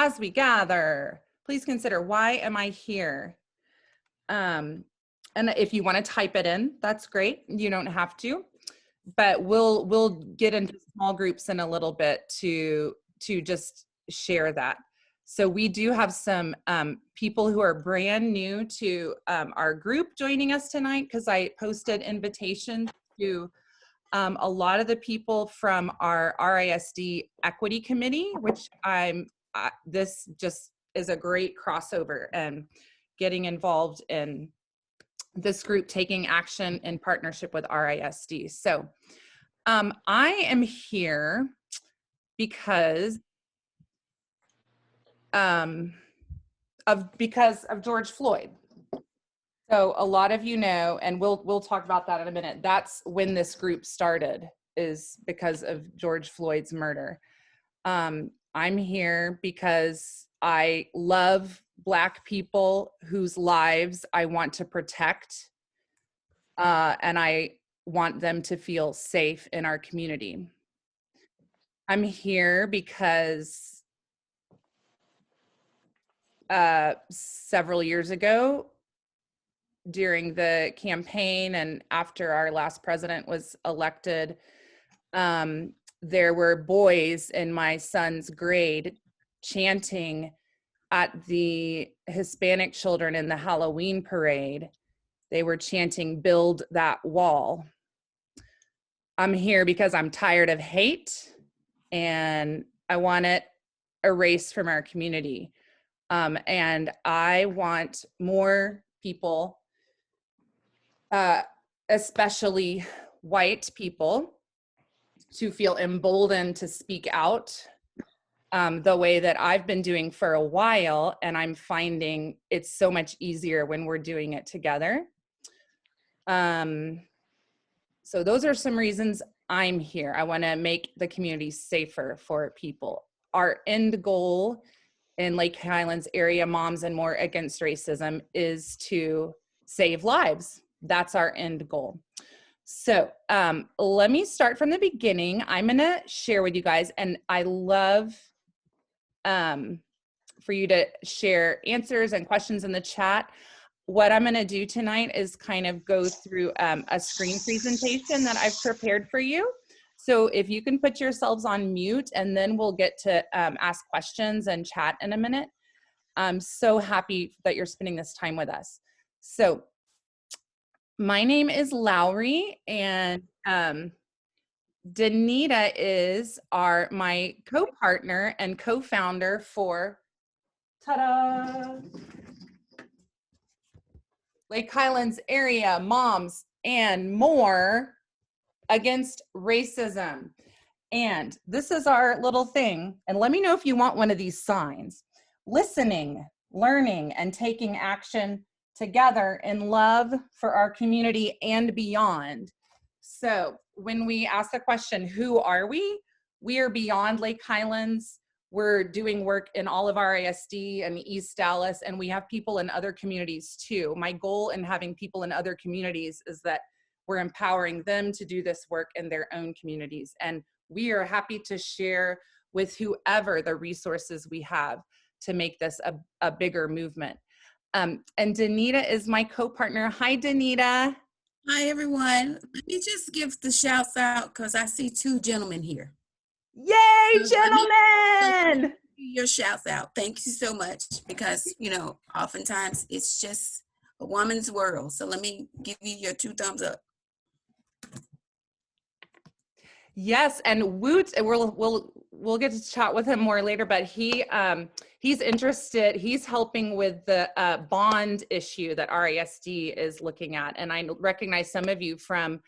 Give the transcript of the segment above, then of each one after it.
as we gather, please consider, why am I here? And if you want to type it in, that's great. You don't have to, but we'll get into small groups in a little bit to just share that. So we do have some people who are brand new to our group joining us tonight, because I posted invitations to a lot of the people from our RISD Equity Committee, which this just is a great crossover and getting involved in this group taking action in partnership with RISD. So I am here because of George Floyd. So a lot of you know, and we'll talk about that in a minute. That's when this group started, is because of George Floyd's murder. I'm here because I love Black people whose lives I want to protect, and I want them to feel safe in our community. I'm here because several years ago, during the campaign and after our last president was elected, there were boys in my son's grade chanting at the Hispanic children in the Halloween parade. They were chanting, "Build that wall." I'm here because I'm tired of hate and I want it erased from our community. And I want more people, especially white people, to feel emboldened to speak out the way that I've been doing for a while, and I'm finding it's so much easier when we're doing it together. So those are some reasons I'm here. I want to make the community safer for people. Our end goal in Lake Highlands area Moms and More Against Racism is to save lives. That's our end goal. So let me start from the beginning. I'm going to share with you guys, and I love for you to share answers and questions in the chat. What I'm going to do tonight is kind of go through a screen presentation that I've prepared for you. So if you can put yourselves on mute, and then we'll get to ask questions and chat in a minute. I'm so happy that you're spending this time with us. So my name is Lowry, and Danita is my co-partner and co-founder for, ta-da, Lake Highlands Area Moms and More Against Racism. And this is our little thing. And let me know if you want one of these signs. Listening, learning, and taking action together in love for our community and beyond. So when we ask the question, who are we? We are beyond Lake Highlands. We're doing work in all of RISD and East Dallas, and we have people in other communities too. My goal in having people in other communities is that we're empowering them to do this work in their own communities. And we are happy to share with whoever the resources we have to make this a bigger movement. And Danita is my co-partner. Hi, Danita. Hi, everyone. Let me just give the shouts out because I see two gentlemen here. Yay, gentlemen! Your shouts out. Thank you so much, because, you know, oftentimes it's just a woman's world. So let me give you your 2 thumbs up. Yes, and Woot, we'll get to chat with him more later, but he's interested. He's helping with the bond issue that RISD is looking at, and I recognize some of you from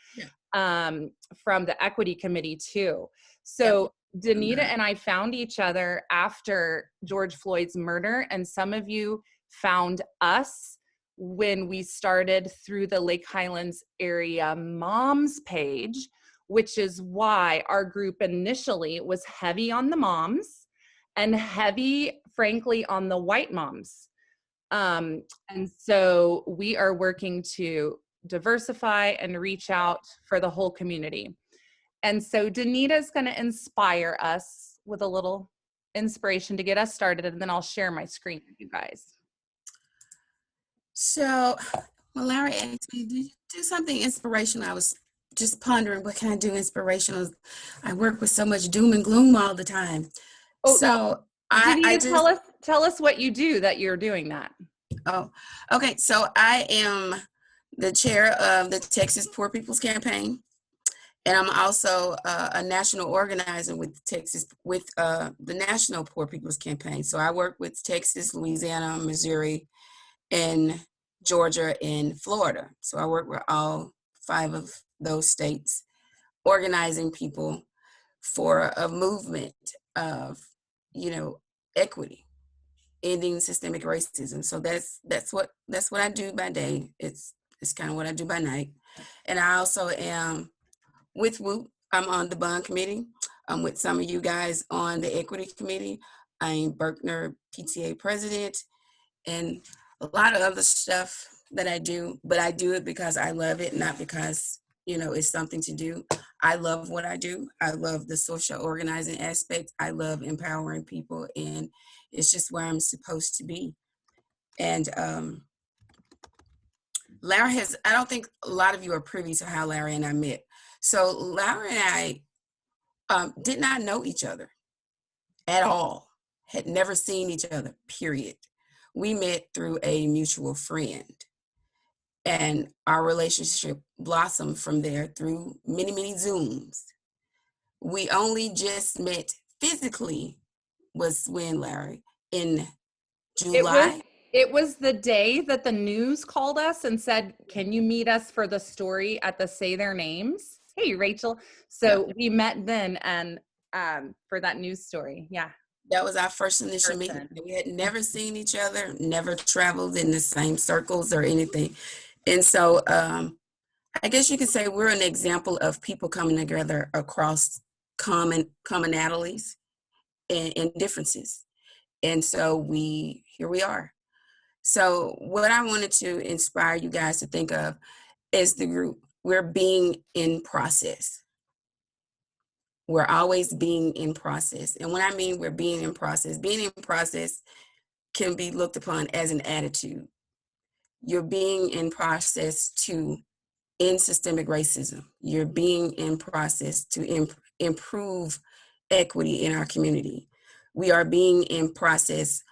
the Equity Committee too. So Danita and I found each other after George Floyd's murder, and some of you found us when we started through the Lake Highlands Area Moms page, which is why our group initially was heavy on the moms and heavy, frankly, on the white moms. And so we are working to diversify and reach out for the whole community. And so Danita is going to inspire us with a little inspiration to get us started, and then I'll share my screen with you guys. So, well, Larry asked me, "Do you do something inspirational?" I was just pondering, what can I do inspirational? I work with so much doom and gloom all the time. Oh, So I Danita, just, tell us what you do that you're doing that. oh, okay. So I am the chair of the Texas Poor People's Campaign. And I'm also a national organizer with Texas, with the National Poor People's Campaign. So I work with Texas, Louisiana, Missouri, and Georgia, and Florida. So I work with all 5 of those states, organizing people for a movement of, equity, ending systemic racism. So that's what I do by day. It's kind of what I do by night. And I also am with WOOP. I'm on the bond committee. I'm with some of you guys on the equity committee. I'm Berkner PTA president, and a lot of other stuff that I do, but I do it because I love it, not because, it's something to do. I love what I do. I love the social organizing aspect. I love empowering people, and it's just where I'm supposed to be. And Larry I don't think a lot of you are privy to how Larry and I met. So Larry and I did not know each other at all, had never seen each other, period. We met through a mutual friend, and our relationship blossomed from there through many, many Zooms. We only just met physically was when, Larry, in It was July. it was the day that the news called us and said, "Can you meet us for the story at the Say Their Names?" Hey, Rachel. So Yep. we met then, and for that news story. Yeah. That was our first initial meeting. Person. We had never seen each other, never traveled in the same circles or anything. And so I guess you could say we're an example of people coming together across commonalities and differences. And so here we are. So what I wanted to inspire you guys to think of is the group. We're being in process. We're always being in process. And when I mean we're being in process can be looked upon as an attitude. You're being in process to end systemic racism. You're being in process to improve equity in our community. We are being in process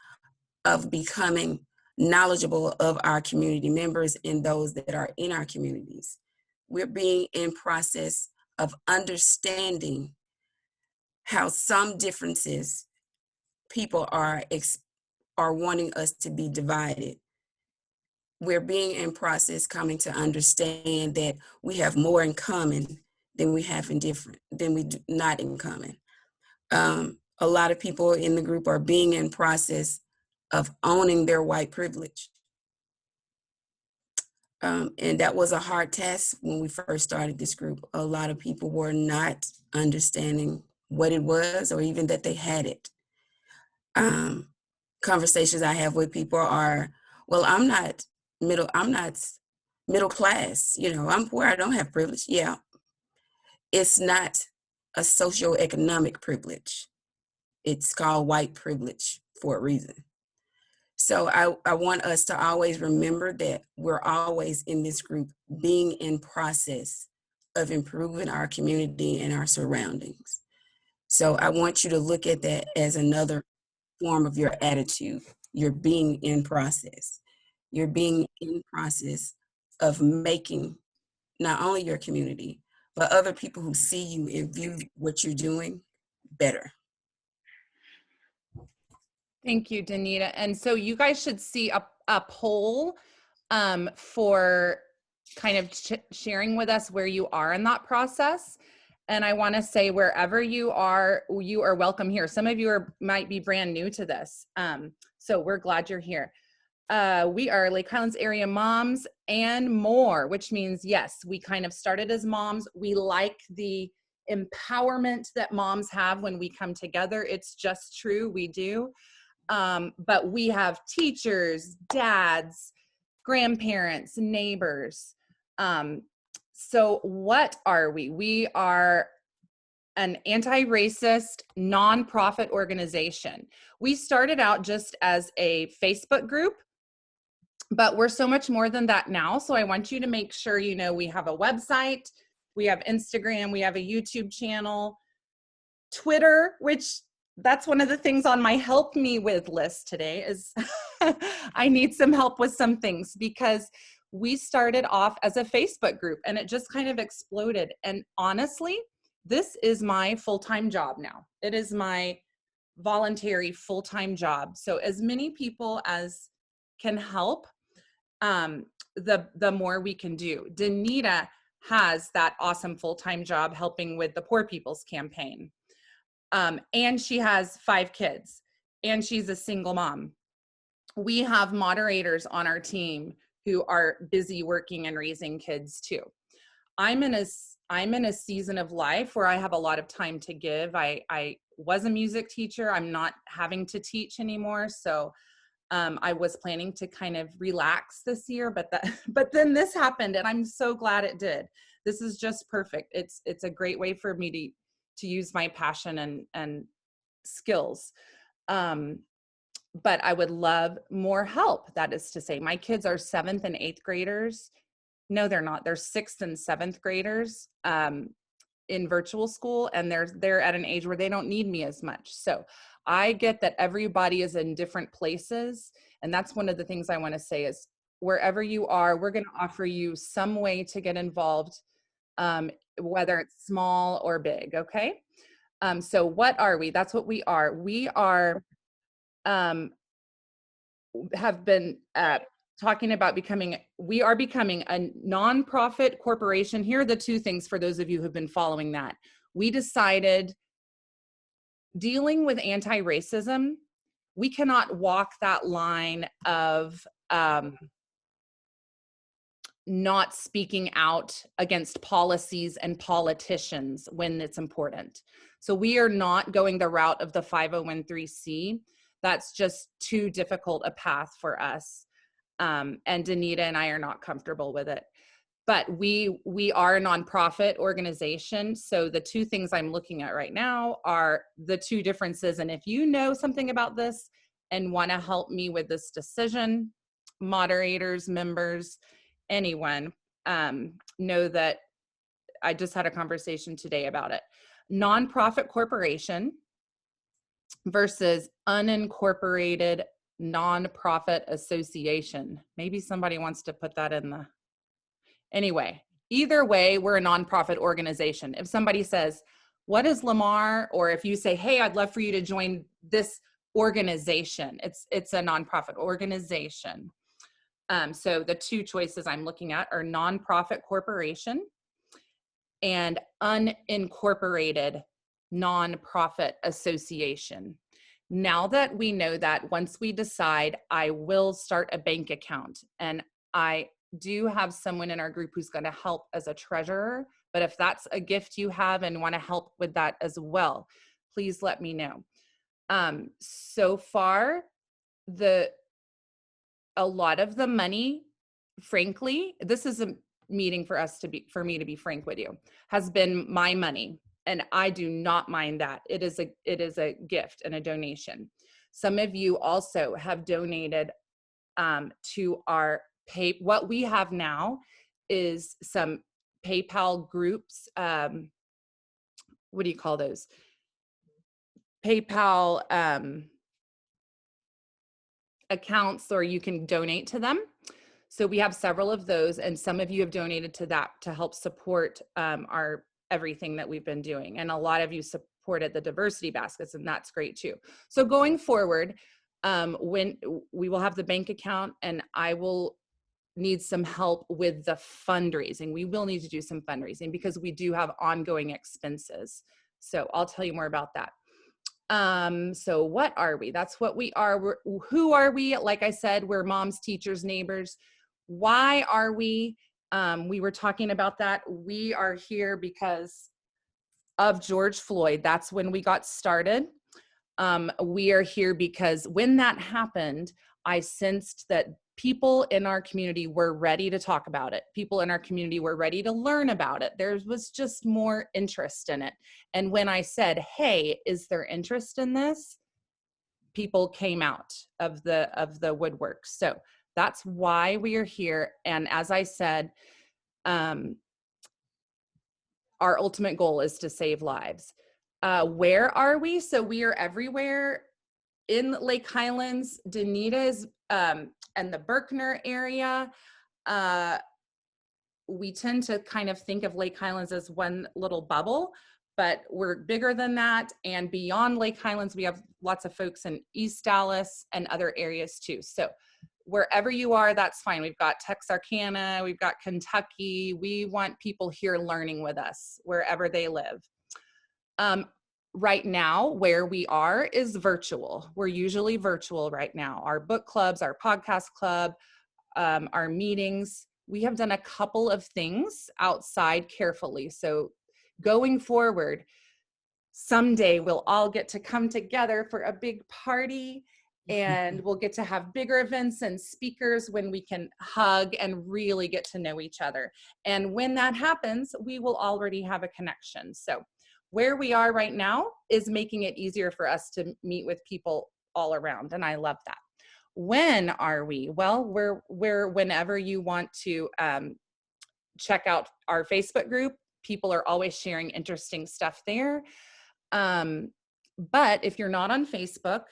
of becoming knowledgeable of our community members and those that are in our communities. We're being in process of understanding how some differences people are wanting us to be divided. We're being in process coming to understand that we have more in common than we have than we do not in common. A lot of people in the group are being in process of owning their white privilege. And that was a hard task when we first started this group. A lot of people were not understanding what it was or even that they had it. Conversations I have with people are, well, I'm not middle class, I'm poor, I don't have privilege. Yeah, it's not a socioeconomic privilege. It's called white privilege for a reason. So I want us to always remember that we're always in this group being in process of improving our community and our surroundings. So I want you to look at that as another form of your attitude. You're being in process. You're being in process of making not only your community, but other people who see you and view what you're doing better. Thank you, Danita. And so you guys should see a poll for kind of sharing with us where you are in that process. And I want to say, wherever you are welcome here. Some of you might be brand new to this. So we're glad you're here. We are Lake Highlands area moms and more, which means, yes, we kind of started as moms. We like the empowerment that moms have when we come together. It's just true, we do. But we have teachers, dads, grandparents, neighbors. So what are we? We are an anti-racist nonprofit organization. We started out just as a Facebook group, but we're so much more than that now. So I want you to make sure you know we have a website, we have Instagram, we have a YouTube channel, Twitter, which that's one of the things on my help me with list today is I need some help with some things because we started off as a Facebook group and it just kind of exploded. And honestly, this is my full-time job now. It is my voluntary full-time job. So as many people as can help, the more we can do. Danita has that awesome full-time job helping with the Poor People's Campaign. And she has 5 kids and she's a single mom. We have moderators on our team who are busy working and raising kids too. I'm in a season of life where I have a lot of time to give. I was a music teacher. I'm not having to teach anymore. So I was planning to kind of relax this year, but then this happened and I'm so glad it did. This is just perfect. It's a great way for me to use my passion and skills. But I would love more help. That is to say, my kids are 7th and 8th graders. No, they're not. They're 6th and 7th graders in virtual school, and they're at an age where they don't need me as much. So I get that everybody is in different places, and that's one of the things I want to say is wherever you are, we're going to offer you some way to get involved, whether it's small or big. Okay. So what are we? That's what we are. We are have been talking about we are becoming a nonprofit corporation. Here are the 2 things for those of you who've been following that. We decided dealing with anti-racism, we cannot walk that line of not speaking out against policies and politicians when it's important. So we are not going the route of the 501(c)(3). That's just too difficult a path for us. And Danita and I are not comfortable with it. But we are a nonprofit organization. So the 2 things I'm looking at right now are the 2 differences. And if you know something about this and want to help me with this decision, moderators, members, anyone, know that I just had a conversation today about it. Nonprofit corporation versus unincorporated nonprofit association. Maybe somebody wants to put that in the, anyway, either way, we're a nonprofit organization. If somebody says, what is LHAMAR? Or if you say, hey, I'd love for you to join this organization, it's a nonprofit organization. So the 2 choices I'm looking at are nonprofit corporation and unincorporated nonprofit association. Now that we know that, once we decide, I will start a bank account. And I do have someone in our group who's going to help as a treasurer. But if that's a gift you have and want to help with that as well, please let me know. So far, a lot of the money, frankly, this is a meeting for me to be frank with you, has been my money. And I do not mind that. It is a gift and a donation. Some of you also have donated to our what we have now is some PayPal groups. What do you call those? PayPal accounts, or you can donate to them. So we have several of those, and some of you have donated to that to help support our everything that we've been doing. And a lot of you supported the diversity baskets, and that's great too. So going forward, when we will have the bank account, and I will need some help with the fundraising. We will need to do some fundraising because we do have ongoing expenses. So I'll tell you more about that. So what are we? That's what we are. Who are we? Like I said, we're moms, teachers, neighbors. Why are we? We were talking about that. We are here because of George Floyd. That's when we got started. We are here because when that happened, I sensed that people in our community were ready to talk about it. People in our community were ready to learn about it. There was just more interest in it. And when I said, hey, is there interest in this? People came out of the woodwork. So that's why we are here. And as I said, our ultimate goal is to save lives. Where are we? So we are everywhere in Lake Highlands, Dunedin's, and the Berkner area. We tend to kind of think of Lake Highlands as one little bubble, but we're bigger than that. And beyond Lake Highlands, we have lots of folks in East Dallas and other areas too. So wherever you are, that's fine. We've got Texarkana, we've got Kentucky. We want people here learning with us wherever they live. Right now, where we are is virtual. We're usually virtual right now. Our book clubs, our podcast club, our meetings. We have done a couple of things outside carefully. So going forward, someday we'll all get to come together for a big party, and we'll get to have bigger events and speakers when we can hug and really get to know each other. And when that happens, we will already have a connection. So where we are right now is making it easier for us to meet with people all around, and I love that. When are we? Well, we're whenever you want to check out our Facebook group. People are always sharing interesting stuff there. But if you're not on Facebook,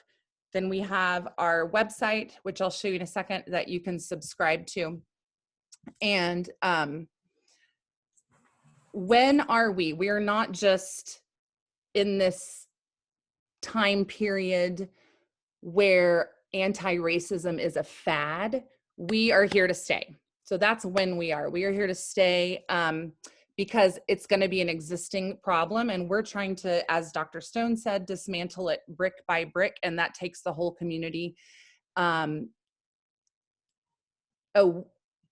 then we have our website, which I'll show you in a second, that you can subscribe to. And when are we? We are not just in this time period where anti-racism is a fad. We are here to stay. So that's when we are. We are here to stay because it's going to be an existing problem, and we're trying to, as Dr. Stone said, dismantle it brick by brick, and that takes the whole community.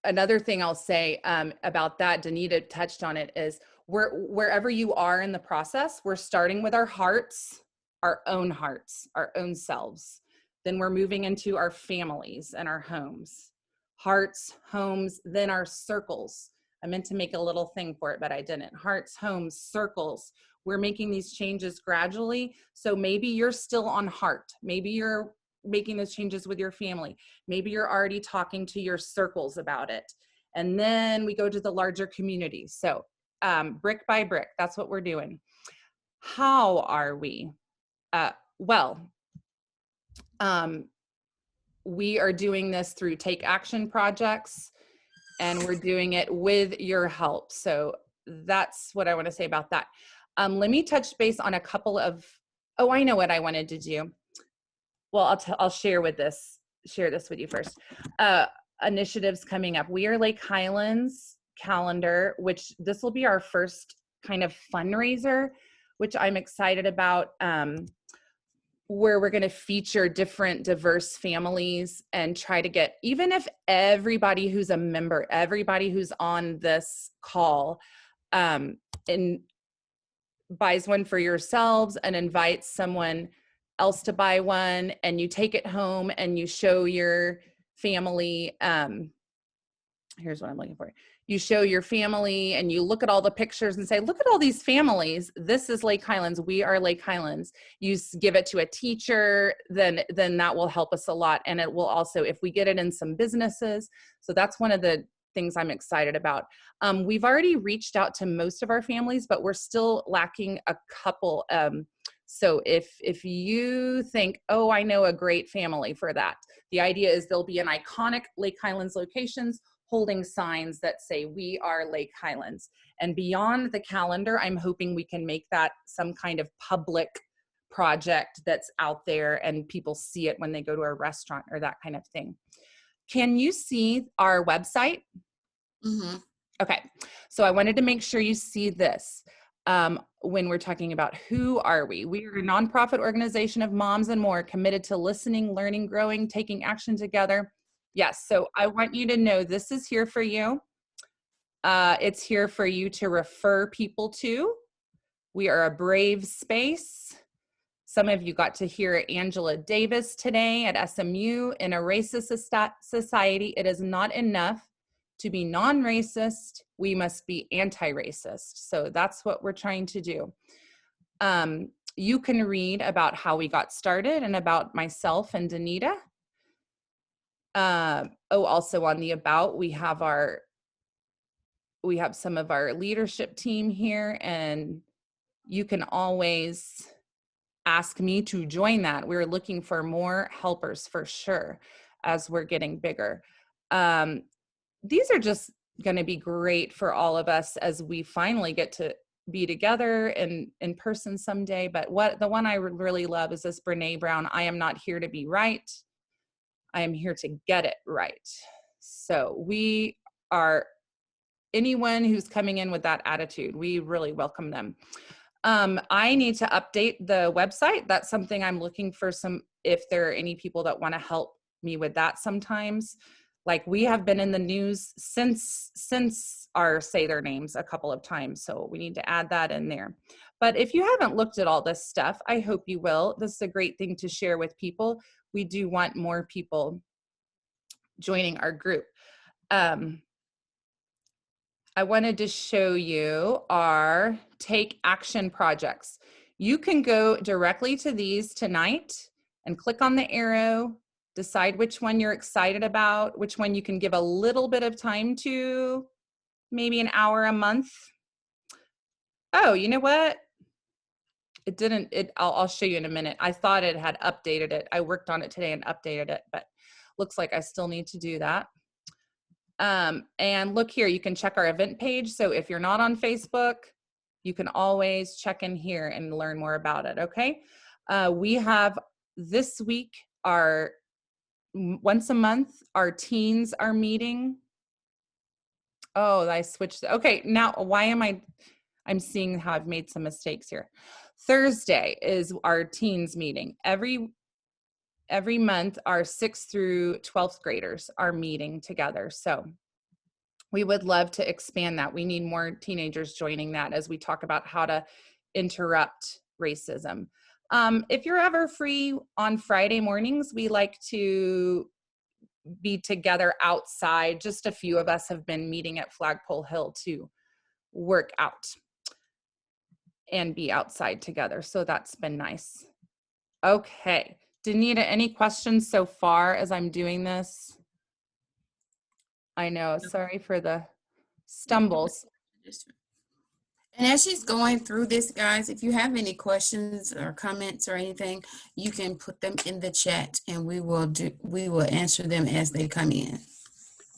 Another thing I'll say about that, Danita touched on it, is wherever you are in the process, we're starting with our hearts, our own selves. Then we're moving into our families and our homes. Hearts, homes, then our circles. I meant to make a little thing for it, but I didn't. Hearts, homes, circles. We're making these changes gradually. So maybe you're still on heart. Maybe you're making those changes with your family. Maybe you're already talking to your circles about it. And then we go to the larger community. So brick by brick, that's what we're doing. How are we? We are doing this through Take Action projects, and we're doing it with your help. So that's what I want to say about that. Let me touch base on a couple of, I know what I wanted to do. Well, I'll share this with you first. Initiatives coming up. We are Lake Highlands calendar, which this will be our first kind of fundraiser, which I'm excited about, where we're going to feature different diverse families and try to get, even if everybody who's a member, everybody who's on this call, and buys one for yourselves and invites someone else to buy one, and you take it home and you show your family, here's what I'm looking for. You show your family and you look at all the pictures and say, look at all these families. This is Lake Highlands. We are Lake Highlands. You give it to a teacher, then that will help us a lot. And it will also, if we get it in some businesses. So that's one of the things I'm excited about. We've already reached out to most of our families, but we're still lacking a couple. So if you think, I know a great family for that, the idea is there'll be an iconic Lake Highlands locations holding signs that say, we are Lake Highlands. And beyond the calendar, I'm hoping we can make that some kind of public project that's out there and people see it when they go to a restaurant or that kind of thing. Can you see our website? Mm-hmm. Okay, so I wanted to make sure you see this. When we're talking about who are we? We are a nonprofit organization of moms and more committed to listening, learning, growing, taking action together. Yes, so I want you to know this is here for you. It's here for you to refer people to. We are a brave space. Some of you got to hear Angela Davis today at SMU. In a racist society, it is not enough to be non-racist. We must be anti-racist. So that's what we're trying to do. You can read about how we got started and about myself and Danita. Also on the About, we have some of our leadership team here, and you can always ask me to join that. We're looking for more helpers for sure as we're getting bigger. These are just going to be great for all of us as we finally get to be together in person someday. But the one I really love is this Brene Brown, I am not here to be right. I am here to get it right. So we are, anyone who's coming in with that attitude, we really welcome them. I need to update the website. That's something I'm looking for if there are any people that want to help me with that sometimes. Like, we have been in the news since our Say Their Names a couple of times, so we need to add that in there. But if you haven't looked at all this stuff, I hope you will. This is a great thing to share with people. We do want more people joining our group. I wanted to show you our Take Action projects. You can go directly to these tonight and click on the arrow, decide which one you're excited about, which one you can give a little bit of time to, maybe an hour a month. Oh, you know what? It didn't, I'll show you in a minute. I thought it had updated it. I worked on it today and updated it, but looks like I still need to do that. And look here, you can check our event page. So if you're not on Facebook, you can always check in here and learn more about it, okay? We have this week, once a month, our teens are meeting. Oh, I switched. Okay, now why am I'm seeing how I've made some mistakes here. Thursday is our teens meeting. Every month, our 6th through 12th graders are meeting together. So we would love to expand that. We need more teenagers joining that as we talk about how to interrupt racism. If you're ever free on Friday mornings, we like to be together outside. Just a few of us have been meeting at Flagpole Hill to work out and be outside together. So that's been nice. Okay. Danita, any questions so far as I'm doing this? I know, sorry for the stumbles. And as she's going through this, guys, if you have any questions or comments or anything, you can put them in the chat and we will answer them as they come in.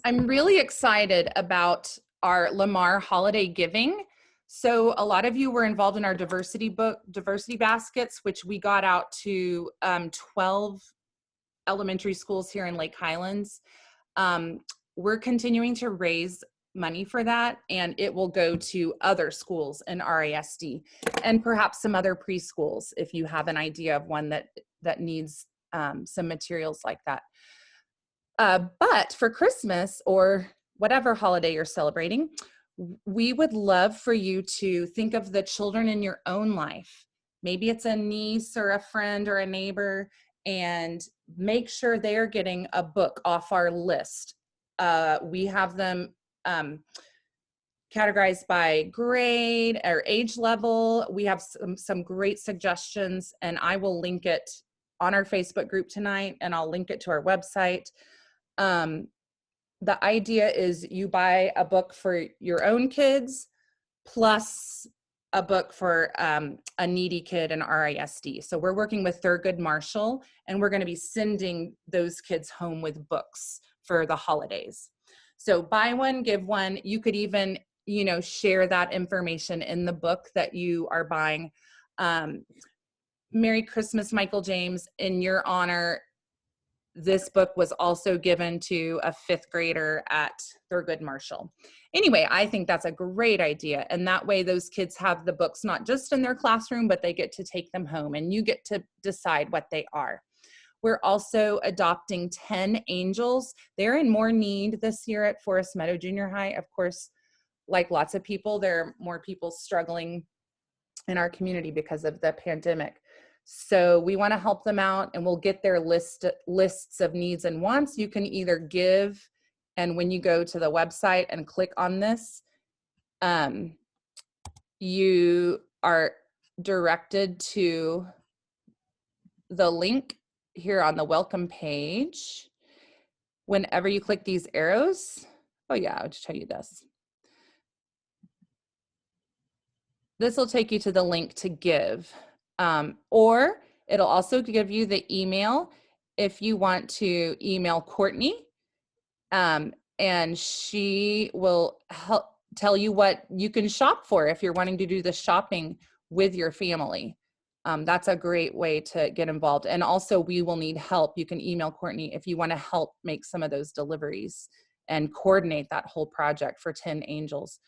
I'm really excited about our LHAMAR holiday giving. So a lot of you were involved in our diversity baskets, which we got out to 12 elementary schools here in Lake Highlands. We're continuing to raise money for that, and it will go to other schools in RASD and perhaps some other preschools if you have an idea of one that needs some materials like that. But for Christmas or whatever holiday you're celebrating, we would love for you to think of the children in your own life. Maybe it's a niece or a friend or a neighbor, and make sure they are getting a book off our list. We have them categorized by grade or age level. We have some great suggestions, and I will link it on our Facebook group tonight, and I'll link it to our website. The idea is you buy a book for your own kids plus a book for a needy kid in RISD. So we're working with Thurgood Marshall, and we're going to be sending those kids home with books for the holidays. So buy one, give one. You could even, share that information in the book that you are buying. Merry Christmas, Michael James. In your honor, this book was also given to a 5th grader at Thurgood Marshall. Anyway, I think that's a great idea. And that way those kids have the books not just in their classroom, but they get to take them home and you get to decide what they are. We're also adopting 10 angels. They're in more need this year at Forest Meadow Junior High. Of course, like lots of people, there are more people struggling in our community because of the pandemic. So we want to help them out, and we'll get their lists of needs and wants. You can either give, and when you go to the website and click on this, you are directed to the link here on the welcome page. Whenever you click these arrows, oh yeah, I'll just show you this. This will take you to the link to give, or it'll also give you the email if you want to email Courtney, and she will help tell you what you can shop for if you're wanting to do the shopping with your family. That's a great way to get involved. And also, we will need help. You can email Courtney if you want to help make some of those deliveries and coordinate that whole project for 10 Angels.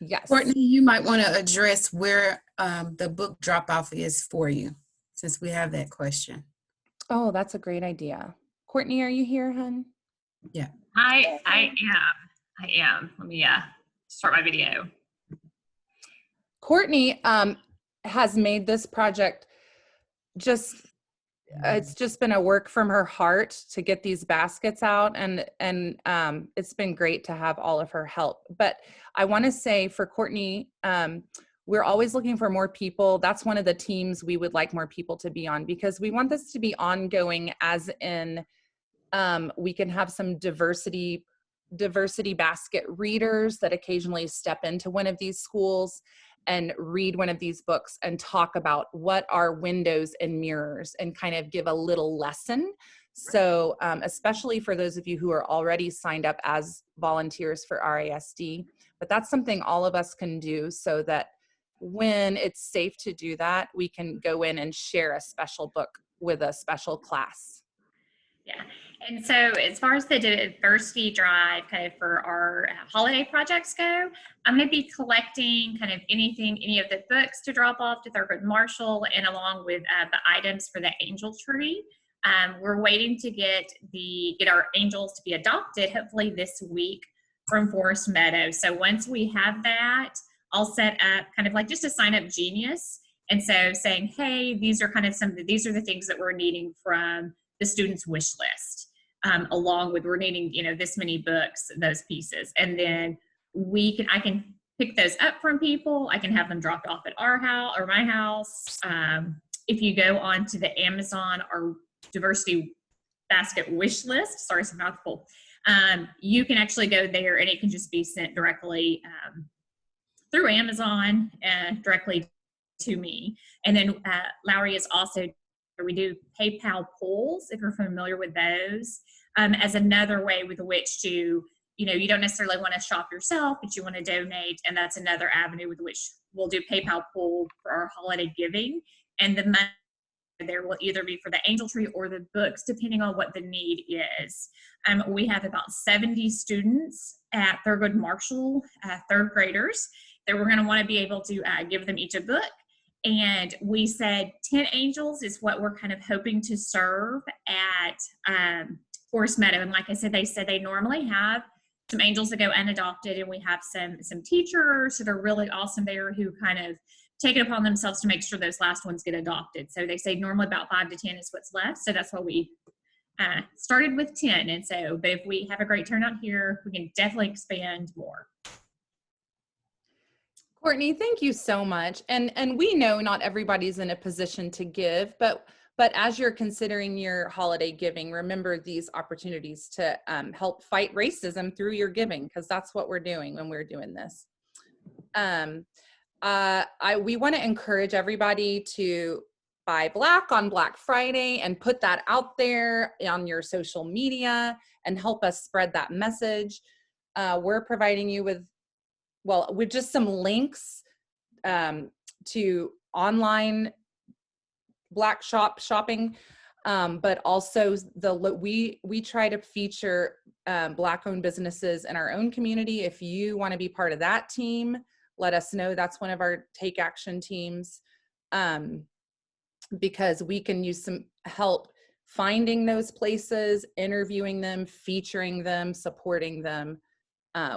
Yes. Courtney, you might want to address where the book drop-off is for you, since we have that question. Oh, that's a great idea. Courtney, are you here, hon? Yeah. I am. Let me start my video. Courtney has made this project it's just been a work from her heart to get these baskets out, and it's been great to have all of her help. But I want to say for Courtney, we're always looking for more people. That's one of the teams we would like more people to be on, because we want this to be ongoing, as in we can have some diversity basket readers that occasionally step into one of these schools and read one of these books and talk about what are windows and mirrors, and kind of give a little lesson. So especially for those of you who are already signed up as volunteers for RASD, but that's something all of us can do, so that when it's safe to do that, we can go in and share a special book with a special class. Yeah. And so as far as the diversity drive kind of for our holiday projects go, I'm going to be collecting kind of any of the books to drop off to Thurgood Marshall, and along with the items for the angel tree. We're waiting to get our angels to be adopted, hopefully this week, from Forest Meadow. So once we have that, I'll set up kind of like just a sign up genius. And so saying, hey, these are the things that we're needing from the students' wish list, along with we're needing, this many books, those pieces. And then I can pick those up from people. I can have them dropped off at our house or my house. If you go on to the Amazon or diversity basket wish list, sorry, it's a mouthful, you can actually go there, and it can just be sent directly through Amazon directly to me. And then Lowry is also, we do PayPal pulls, if you're familiar with those, as another way with which to, you don't necessarily want to shop yourself, but you want to donate. And that's another avenue with which we'll do PayPal pull for our holiday giving. And the money there will either be for the angel tree or the books, depending on what the need is. We have about 70 students at Thurgood Marshall, third graders, that we're going to want to be able to give them each a book. And we said 10 angels is what we're kind of hoping to serve at Forest Meadow. And like I said they normally have some angels that go unadopted, and we have some teachers that are really awesome there who kind of take it upon themselves to make sure those last ones get adopted. So they say normally about 5 to 10 is what's left. So that's why we started with 10. And so, but if we have a great turnout here, we can definitely expand more. Courtney, thank you so much. And we know not everybody's in a position to give, but as you're considering your holiday giving, remember these opportunities to help fight racism through your giving, because that's what we're doing when we're doing this. We want to encourage everybody to buy Black on Black Friday and put that out there on your social media and help us spread that message. We're providing you with just some links to online Black shopping, but also we try to feature Black-owned businesses in our own community. If you want to be part of that team, let us know. That's one of our Take Action teams, because we can use some help finding those places, interviewing them, featuring them, supporting them.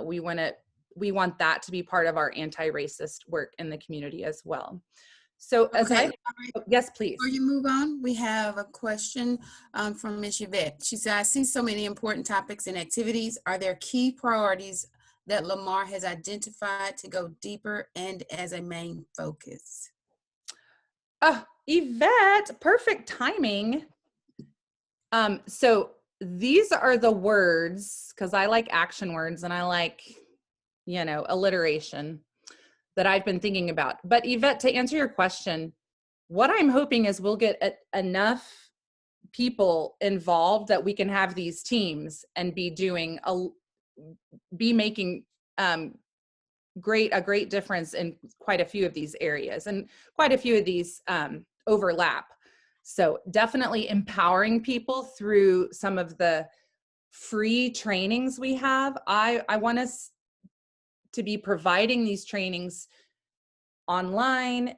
We want that to be part of our anti-racist work in the community as well. So as Okay. yes, please. Before you move on, we have a question from Ms. Yvette. She said, I see so many important topics and activities. Are there key priorities that LHAMAR has identified to go deeper and as a main focus? Yvette, perfect timing. So these are the words, because I like action words and I like, alliteration that I've been thinking about. But Yvette, to answer your question, what I'm hoping is we'll get enough people involved that we can have these teams and be making a great difference in quite a few of these areas, and quite a few of these overlap. So definitely empowering people through some of the free trainings we have. I want us to be providing these trainings online,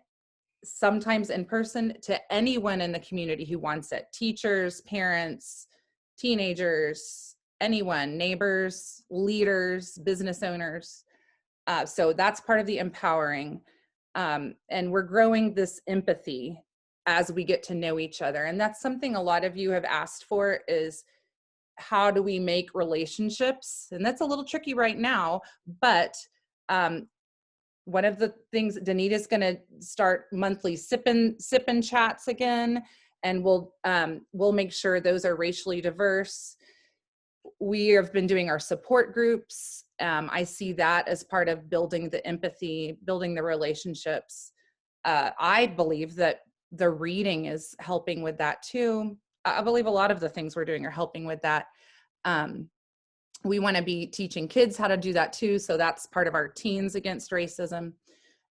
sometimes in person, to anyone in the community who wants it. Teachers, parents, teenagers, anyone, neighbors, leaders, business owners. So that's part of the empowering. And we're growing this empathy as we get to know each other. And that's something a lot of you have asked for, is how do we make relationships? And that's a little tricky right now, but one of the things, Danita's going to start monthly sippin' chats again, and we'll make sure those are racially diverse. We have been doing our support groups. I see that as part of building the empathy, building the relationships. I believe that the reading is helping with that too. I believe a lot of the things we're doing are helping with that. We want to be teaching kids how to do that too. So that's part of our Teens Against Racism.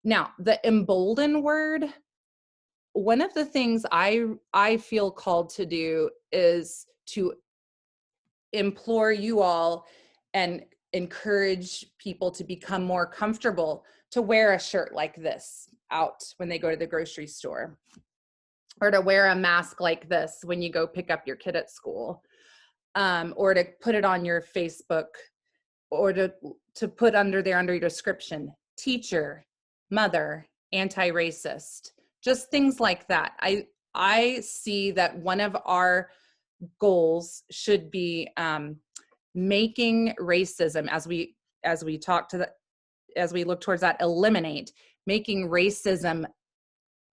Now, the embolden word, one of the things I feel called to do is to implore you all and encourage people to become more comfortable to wear a shirt like this out when they go to the grocery store, or to wear a mask like this when you go pick up your kid at school. Or to put it on your Facebook, or to put under your description, teacher, mother, anti-racist, just things like that. I see that one of our goals should be making racism, as we look towards that, eliminate, making racism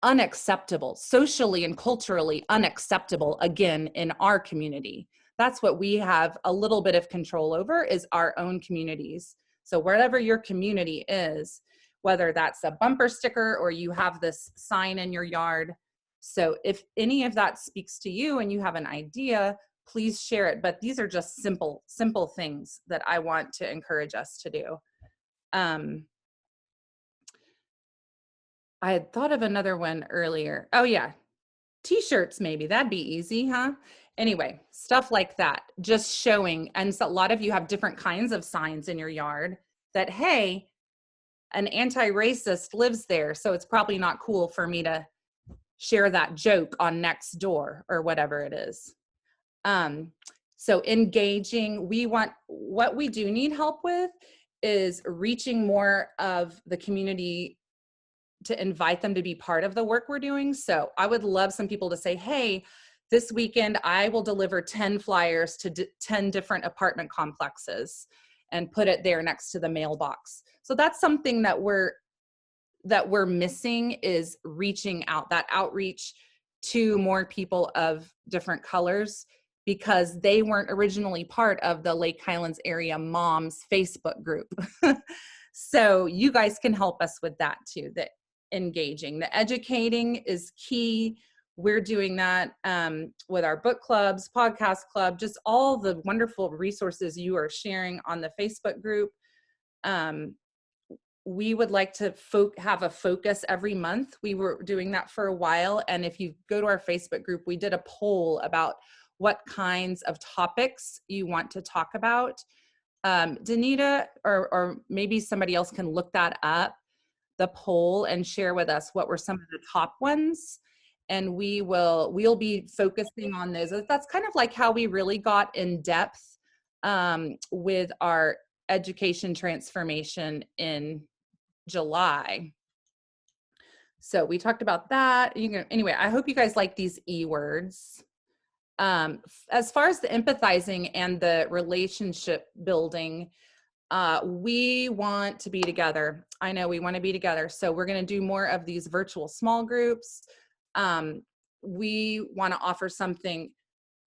unacceptable, socially and culturally unacceptable again in our community. That's what we have a little bit of control over, is our own communities. So wherever your community is, whether that's a bumper sticker or you have this sign in your yard. So if any of that speaks to you and you have an idea, please share it. But these are just simple things that I want to encourage us to do. I had thought of another one earlier. Oh yeah, t-shirts maybe, that'd be easy, huh? Anyway, stuff like that, just showing. And so a lot of you have different kinds of signs in your yard that, hey, an anti-racist lives there, so it's probably not cool for me to share that joke on next door, or whatever it is. So engaging, what we do need help with is reaching more of the community, to invite them to be part of the work we're doing. So I would love some people to say, hey, this weekend I will deliver 10 flyers to 10 different apartment complexes and put it there next to the mailbox. So that's something that we're missing, is reaching out, that outreach to more people of different colors, because they weren't originally part of the Lake Highlands area moms Facebook group. So you guys can help us with that too. The engaging, the educating is key. We're doing that with our book clubs, podcast club, just all the wonderful resources you are sharing on the Facebook group. We would like to have a focus every month. We were doing that for a while. And if you go to our Facebook group, we did a poll about what kinds of topics you want to talk about. Danita, or maybe somebody else can look that up, the poll, and share with us what were some of the top ones. And we'll be focusing on those. That's kind of like how we really got in depth with our education transformation in July. So we talked about that. Anyway, I hope you guys like these E words. As far as the empathizing and the relationship building, we want to be together. I know we want to be together. So we're going to do more of these virtual small groups. We want to offer something,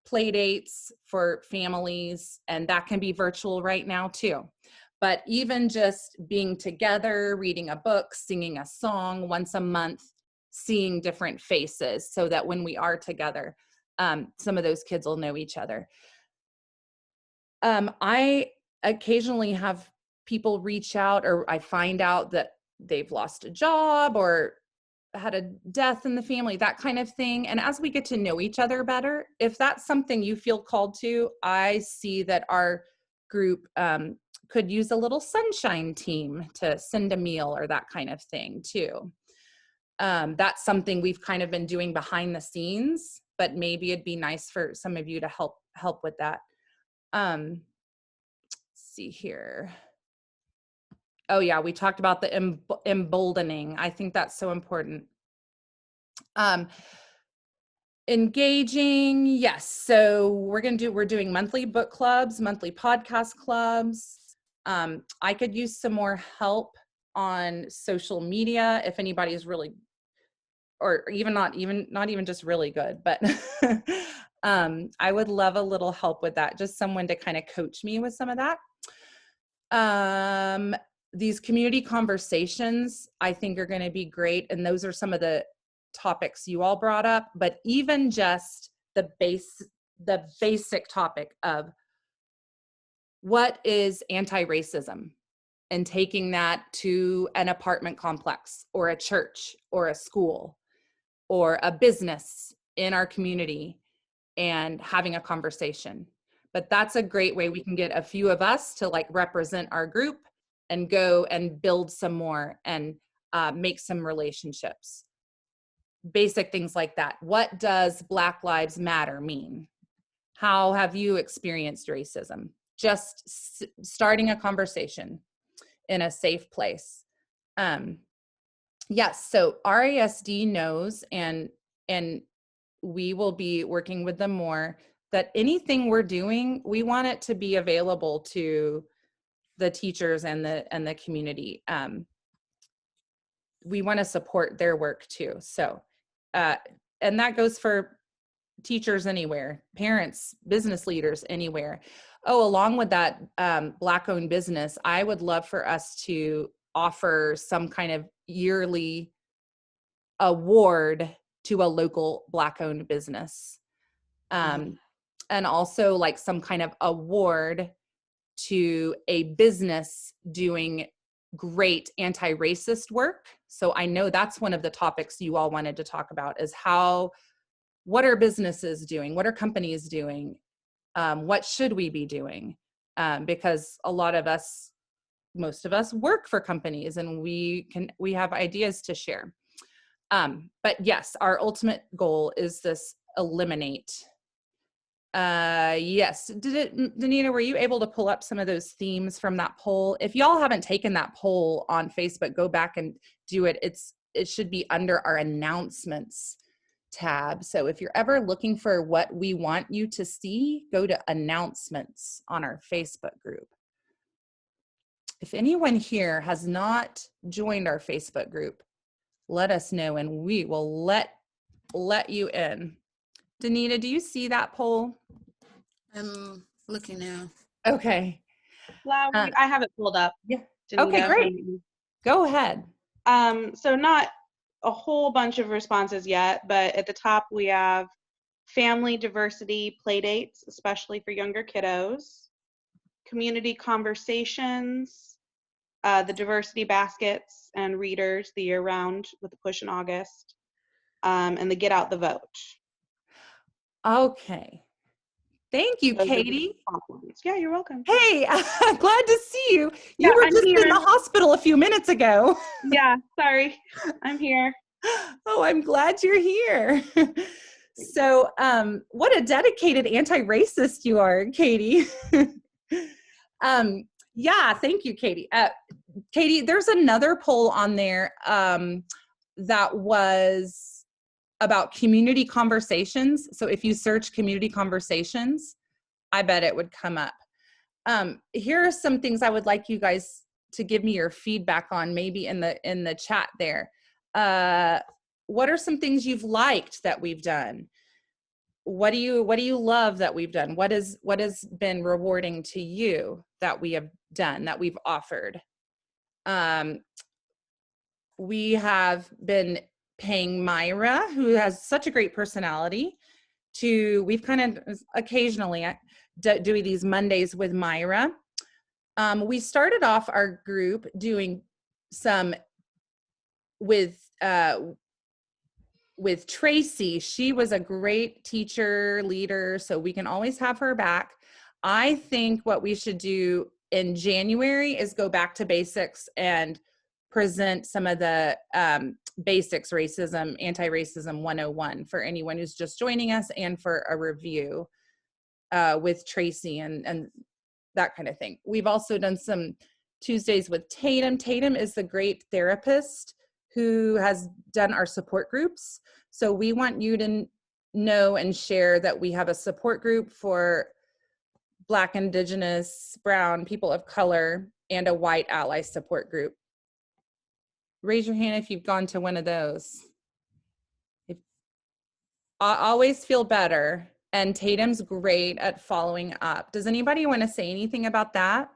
play dates for families, and that can be virtual right now too. But even just being together, reading a book, singing a song once a month, seeing different faces so that when we are together, some of those kids will know each other. I occasionally have people reach out, or I find out that they've lost a job or had a death in the family, that kind of thing. And as we get to know each other better, if that's something you feel called to, I see that our group could use a little sunshine team to send a meal or that kind of thing too. That's something we've kind of been doing behind the scenes, but maybe it'd be nice for some of you to help with that. Let's see here. Oh yeah, we talked about the emboldening. I think that's so important. Engaging, yes. So we're doing monthly book clubs, monthly podcast clubs. I could use some more help on social media if anybody's really, or even not even just really good, but I would love a little help with that. Just someone to kind of coach me with some of that. These community conversations, I think, are going to be great. And those are some of the topics you all brought up, but even just the basic topic of what is anti-racism, and taking that to an apartment complex or a church or a school or a business in our community and having a conversation. But that's a great way we can get a few of us to like represent our group and go and build some more and make some relationships. Basic things like that. What does Black Lives Matter mean? How have you experienced racism? Just starting a conversation in a safe place. Yes, so RASD knows, and we will be working with them more, that anything we're doing, we want it to be available to the teachers and the community. We want to support their work too. So, and that goes for teachers anywhere, parents, business leaders anywhere. Oh, along with that, Black-owned business, I would love for us to offer some kind of yearly award to a local Black-owned business. And also like some kind of award to a business doing great anti-racist work. So I know that's one of the topics you all wanted to talk about, is what are businesses doing? What are companies doing? What should we be doing? Because most of us work for companies, and we have ideas to share. But yes, our ultimate goal is this eliminate. Yes, Danita, were you able to pull up some of those themes from that poll? If y'all haven't taken that poll on Facebook, go back and do it. It should be under our announcements tab. So if you're ever looking for what we want you to see, go to announcements on our Facebook group. If anyone here has not joined our Facebook group, let us know and we will let you in. Danita, do you see that poll? I'm looking now. Okay. I have it pulled up. Yeah. Danita, Okay, great. Go ahead. So not a whole bunch of responses yet, but at the top we have family diversity playdates, especially for younger kiddos, community conversations, the diversity baskets and readers the year round with the push in August, and the get out the vote. Okay. Thank you, Those Katie. Yeah, you're welcome. Hey, glad to see you. You were I'm just here. in the hospital a few minutes ago. Yeah, sorry. I'm here. Oh, I'm glad you're here. So, what a dedicated anti-racist you are, Katie. Yeah, thank you, Katie. Katie, there's another poll on there. that was about community conversations. So if you search community conversations, I bet it would come up. Here are some things I would like you guys to give me your feedback on, maybe in the chat there. What are some things you've liked that we've done? What do you love that we've done? What has been rewarding to you that we have done, that we've offered? We have been paying Myra, who has such a great personality, we've kind of occasionally doing these Mondays with Myra. We started off our group doing some with Tracy. She was a great teacher, leader, so we can always have her back. I think what we should do in January is go back to basics and present some of the basics racism, anti-racism 101 for anyone who's just joining us, and for a review with Tracy and that kind of thing. We've also done some Tuesdays with Tatum. Tatum is the great therapist who has done our support groups. So we want you to know and share that we have a support group for Black, Indigenous, Brown, people of color, and a white ally support group. Raise your hand if you've gone to one of those. I always feel better, and Tatum's great at following up. Does anybody want to say anything about that?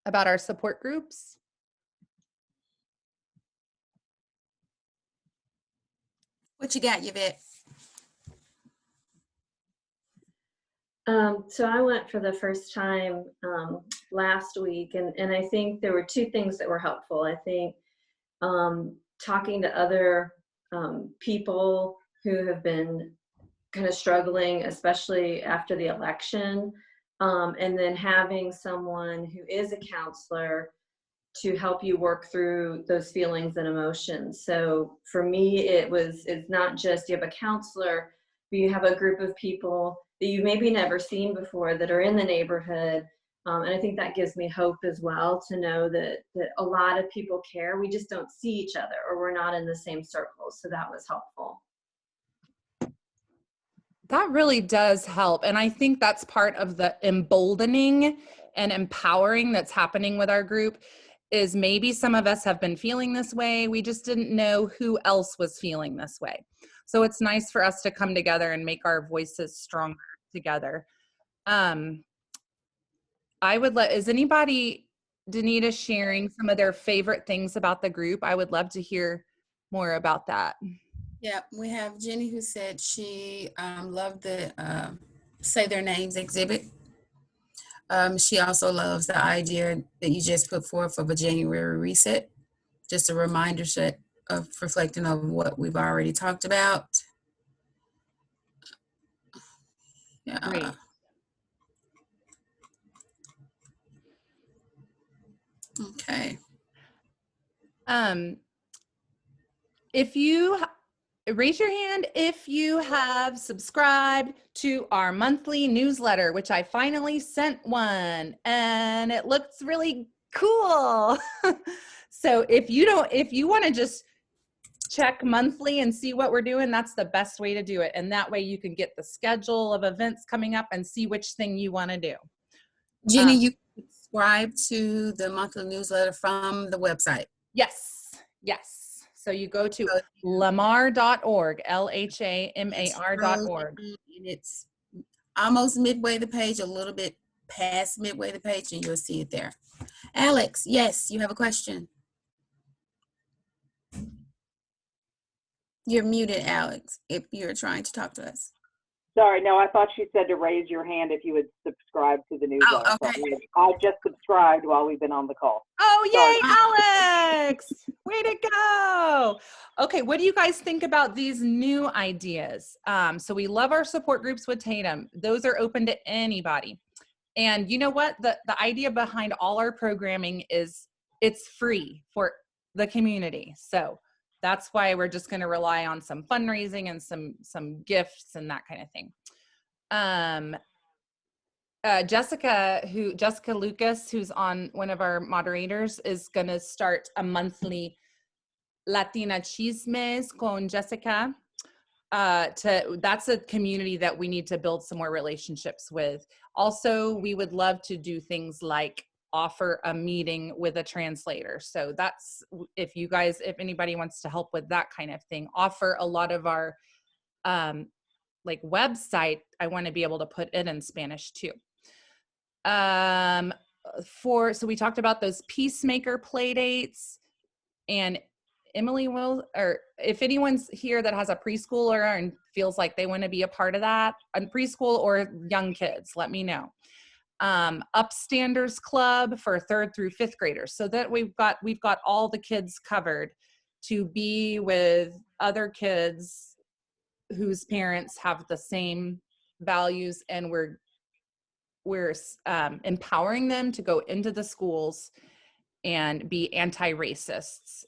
About our support groups? What you got, Yvette? So I went for the first time last week, and I think there were two things that were helpful. I think talking to other people who have been kind of struggling, especially after the election, and then having someone who is a counselor to help you work through those feelings and emotions. So for me, it's not just you have a counselor, but you have a group of people that you've maybe never seen before that are in the neighborhood. And I think that gives me hope as well, to know that a lot of people care. We just don't see each other, or we're not in the same circles. So that was helpful. That really does help. And I think that's part of the emboldening and empowering that's happening with our group, is maybe some of us have been feeling this way. We just didn't know who else was feeling this way. So it's nice for us to come together and make our voices stronger together. Is anybody, Danita, sharing some of their favorite things about the group? I would love to hear more about that. Yeah, we have Jenny, who said she loved the Say Their Names exhibit. She also loves the idea that you just put forth of a January reset. Just a reminder set of reflecting on what we've already talked about. Yeah. Great. Okay. If you raise your hand if you have subscribed to our monthly newsletter, which I finally sent one, and it looks really cool. So if you want to just check monthly and see what we're doing, that's the best way to do it. And that way you can get the schedule of events coming up and see which thing you want to do. Jenny, you subscribe to the monthly newsletter from the website. Yes. So you go to LHAMAR.org, LHAMAR.org. And it's almost midway the page, a little bit past midway the page, and you'll see it there. Alex, yes, you have a question. You're muted, Alex, if you're trying to talk to us. Sorry, no, I thought she said to raise your hand if you would subscribe to the newsletter. Oh, okay. So I just subscribed while we've been on the call. Oh, yay, Alex! Way to go! Okay, what do you guys think about these new ideas? So we love our support groups with Tatum. Those are open to anybody. And you know what? The idea behind all our programming is it's free for the community. So that's why we're just going to rely on some fundraising and some gifts and that kind of thing. Jessica Lucas, who's on one of our moderators, is going to start a monthly Latina Chismes con Jessica. That's a community that we need to build some more relationships with. Also, we would love to do things like offer a meeting with a translator. So that's, if anybody wants to help with that kind of thing, offer a lot of our like website, I want to be able to put it in Spanish too. So we talked about those peacemaker play dates, and Emily will, or if anyone's here that has a preschooler and feels like they want to be a part of that, on preschool or young kids, let me know. Upstanders Club for 3rd through 5th graders, so that we've got all the kids covered to be with other kids whose parents have the same values, and we're empowering them to go into the schools and be anti-racists.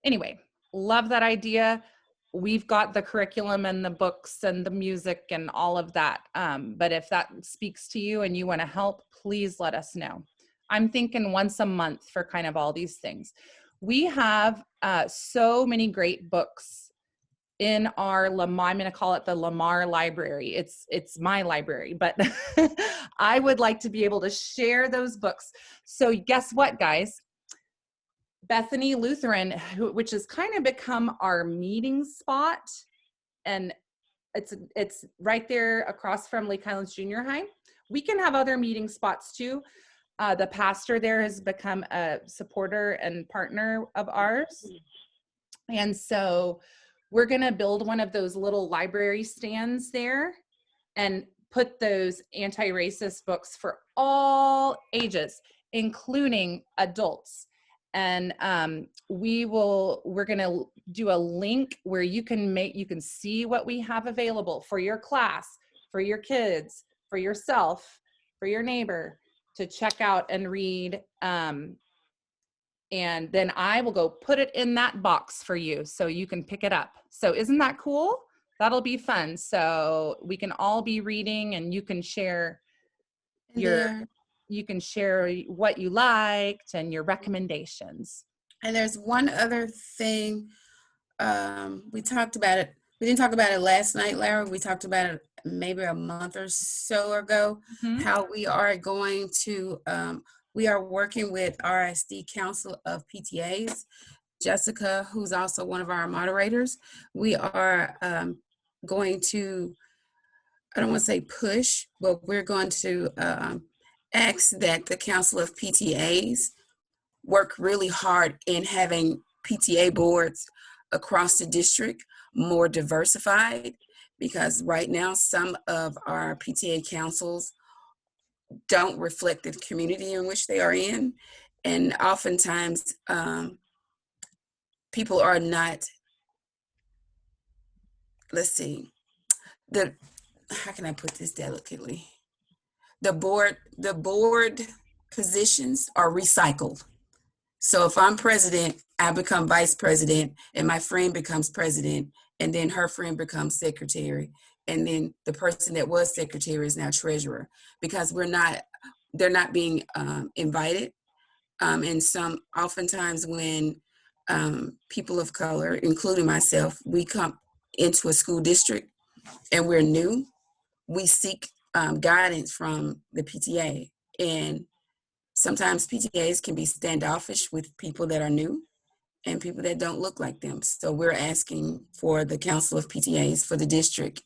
Anyway, love that idea. We've got the curriculum and the books and the music and all of that. But if that speaks to you and you want to help, please let us know. I'm thinking once a month for kind of all these things. We have so many great books in our LHAMAR, I'm going to call it the LHAMAR library. It's my library, but I would like to be able to share those books. So guess what, guys? Bethany Lutheran, which has kind of become our meeting spot, and it's right there across from Lake Highlands Junior High. We can have other meeting spots too. The pastor there has become a supporter and partner of ours. And so we're going to build one of those little library stands there and put those anti-racist books for all ages, including adults. And we're going to do a link where you can see what we have available for your class, for your kids, for yourself, for your neighbor to check out and read. And then I will go put it in that box for you so you can pick it up. So isn't that cool? That'll be fun. So we can all be reading, and you can share what you liked and your recommendations. And there's one other thing. We talked about it. We didn't talk about it last night, Lara. We talked about it maybe a month or so ago, how we are going to, we are working with RSD Council of PTAs, Jessica, who's also one of our moderators. We are going to, I don't want to say push, but we're going to ask that the Council of PTAs work really hard in having PTA boards across the district more diversified, because right now some of our PTA councils don't reflect the community in which they are in, and oftentimes people are not, how can I put this delicately? The board positions are recycled. So if I'm president, I become vice president, and my friend becomes president, and then her friend becomes secretary, and then the person that was secretary is now treasurer, because they're not being invited. And oftentimes when people of color, including myself, we come into a school district and we're new, we seek guidance from the PTA. And sometimes PTAs can be standoffish with people that are new and people that don't look like them. So we're asking for the Council of PTAs for the district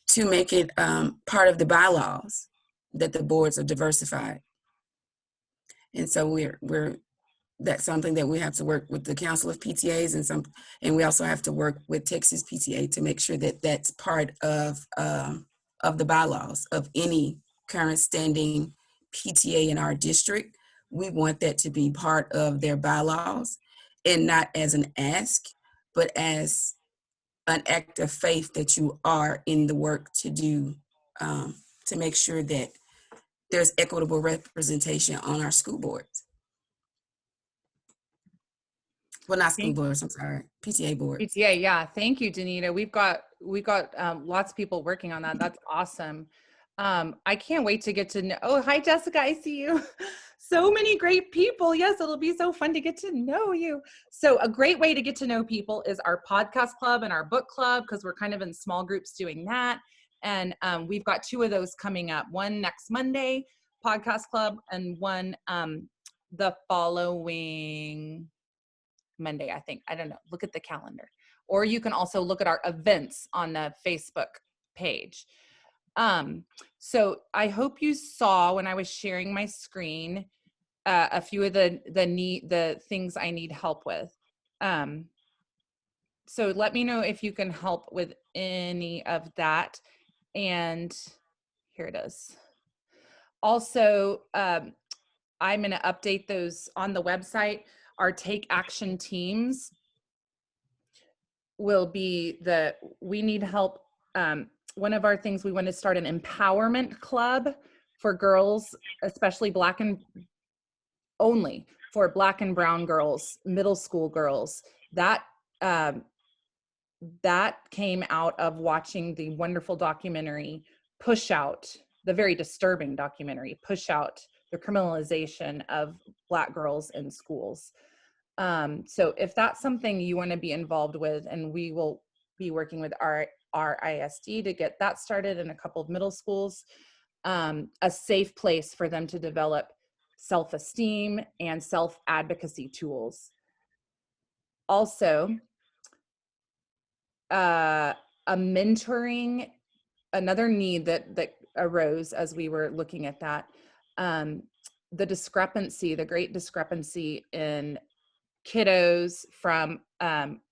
to make it part of the bylaws that the boards are diversified. And so that's something that we have to work with the Council of PTAs, and we also have to work with Texas PTA to make sure that that's part of the bylaws of any current standing PTA in our district. We want that to be part of their bylaws, and not as an ask, but as an act of faith that you are in the work to do to make sure that there's equitable representation on our school boards. Well, not school boards, I'm sorry, PTA boards. PTA, yeah. Thank you, Danita. We've got lots of people working on that. That's awesome. I can't wait to get to know. Oh, hi, Jessica. I see you. So many great people. Yes, it'll be so fun to get to know you. So a great way to get to know people is our podcast club and our book club, because we're kind of in small groups doing that. And we've got 2 of those coming up. One next Monday, podcast club, and one the following Monday, I think. I don't know. Look at the calendar. Or you can also look at our events on the Facebook page. So I hope you saw when I was sharing my screen a few of the things I need help with. So let me know if you can help with any of that. And here it is. Also, I'm going to update those on the website. Our Take Action teams will be we need help. One of our things, we want to start an empowerment club for girls, especially only for Black and brown girls, middle school girls. That came out of watching the wonderful documentary Push Out, the very disturbing documentary Push Out, the criminalization of Black girls in schools. So if that's something you want to be involved with, and we will be working with our ISD to get that started in a couple of middle schools, a safe place for them to develop self-esteem and self-advocacy tools. Also, a mentoring, another need that arose as we were looking at that, the great discrepancy in kiddos from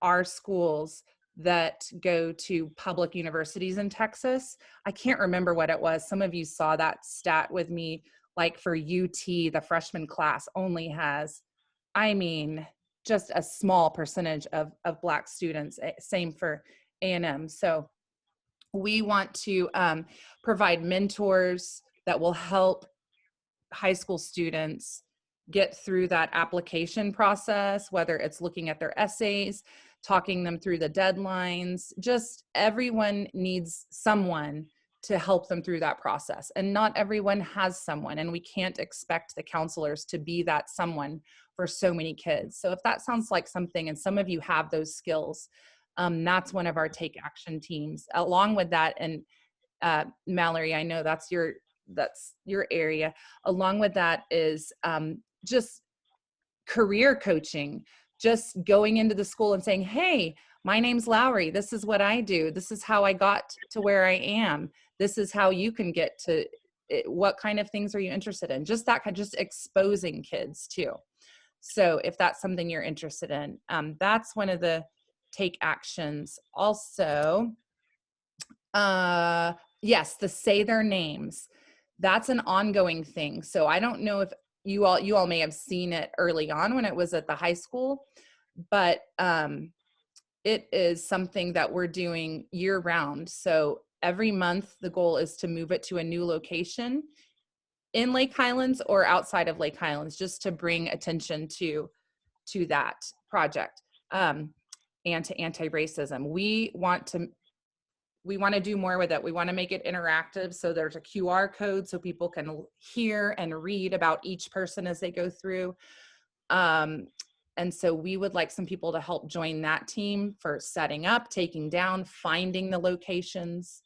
our schools that go to public universities in Texas. I can't remember what it was. Some of you saw that stat with me, like for UT, the freshman class only has, just a small percentage of Black students, same for A&M. So we want to provide mentors that will help high school students get through that application process, whether it's looking at their essays, talking them through the deadlines. Just everyone needs someone to help them through that process. And not everyone has someone, and we can't expect the counselors to be that someone for so many kids. So if that sounds like something, and some of you have those skills, that's one of our Take Action teams. Along with that, and Mallory, I know that's your area. Along with that is just career coaching, just going into the school and saying, hey, my name's Lowry. This is what I do. This is how I got to where I am. This is how you can get to it. What kind of things are you interested in? Just that kind, just exposing kids too. So if that's something you're interested in, that's one of the Take Actions. Also, yes, the Say Their Names. That's an ongoing thing. So I don't know if you all may have seen it early on when it was at the high school, but it is something that we're doing year round. So every month, the goal is to move it to a new location in Lake Highlands or outside of Lake Highlands, just to bring attention to that project, and to anti-racism. We want to do more with it. We want to make it interactive. So there's a QR code so people can hear and read about each person as they go through. And so we would like some people to help join that team for setting up, taking down, finding the locations.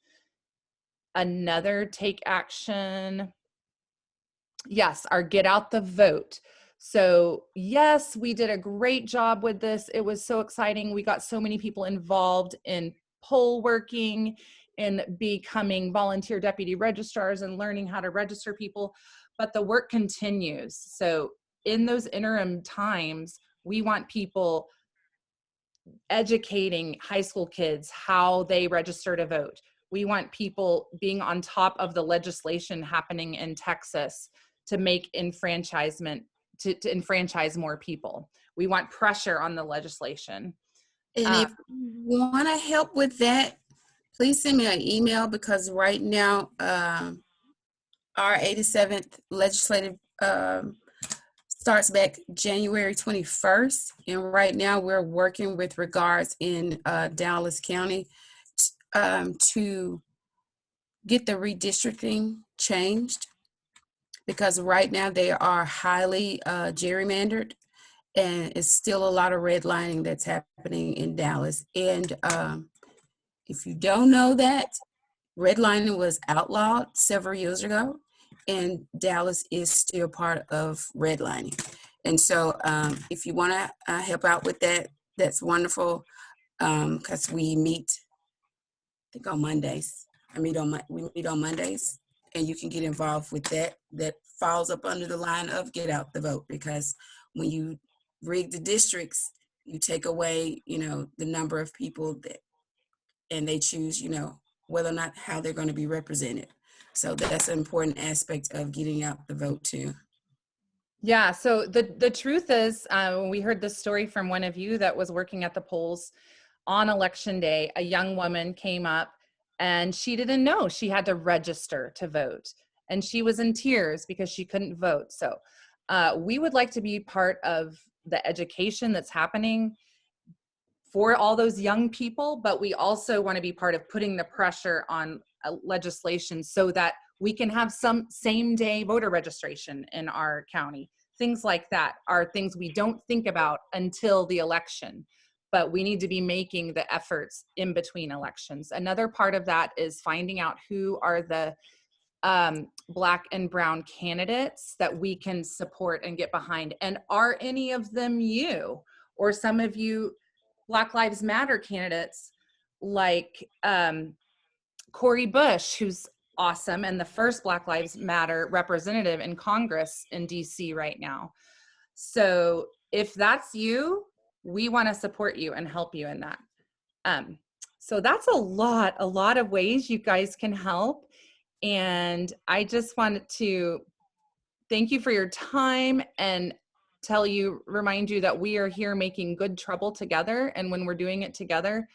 Another Take Action. Yes, our Get Out the Vote. So yes, we did a great job with this. It was so exciting. We got so many people involved in poll working and becoming volunteer deputy registrars and learning how to register people, but the work continues. So in those interim times, we want people educating high school kids how they register to vote. We want people being on top of the legislation happening in Texas to make enfranchisement, to enfranchise more people. We want pressure on the legislation. And if you want to help with that, please send me an email, because right now our 87th legislative starts back January 21st. And right now we're working with regards in Dallas County to get the redistricting changed, because right now they are highly gerrymandered, and it's still a lot of redlining that's happening in Dallas. And if you don't know that, redlining was outlawed several years ago, and Dallas is still part of redlining. And so if you want to help out with that, that's wonderful, because we meet, I think, on Mondays. We meet on Mondays, and you can get involved with that. That falls up under the line of get out the vote, because when you rig the districts, you take away, the number of people that, and they choose, whether or not how they're going to be represented. So that's an important aspect of getting out the vote too. Yeah. So the truth is, we heard this story from one of you that was working at the polls on election day. A young woman came up and she didn't know she had to register to vote, and she was in tears because she couldn't vote. So we would like to be part of the education that's happening for all those young people, but we also want to be part of putting the pressure on legislation so that we can have some same day voter registration in our county. Things like that are things we don't think about until the election, but we need to be making the efforts in between elections. Another part of that is finding out who are the Black and brown candidates that we can support and get behind. And are any of them you, or some of you Black Lives Matter candidates like Cori Bush, who's awesome, and the first Black Lives Matter representative in Congress in DC right now. So if that's you, we want to support you and help you in that. So that's a lot of ways you guys can help. And I just wanted to thank you for your time and remind you that we are here making good trouble together. And when we're doing it together,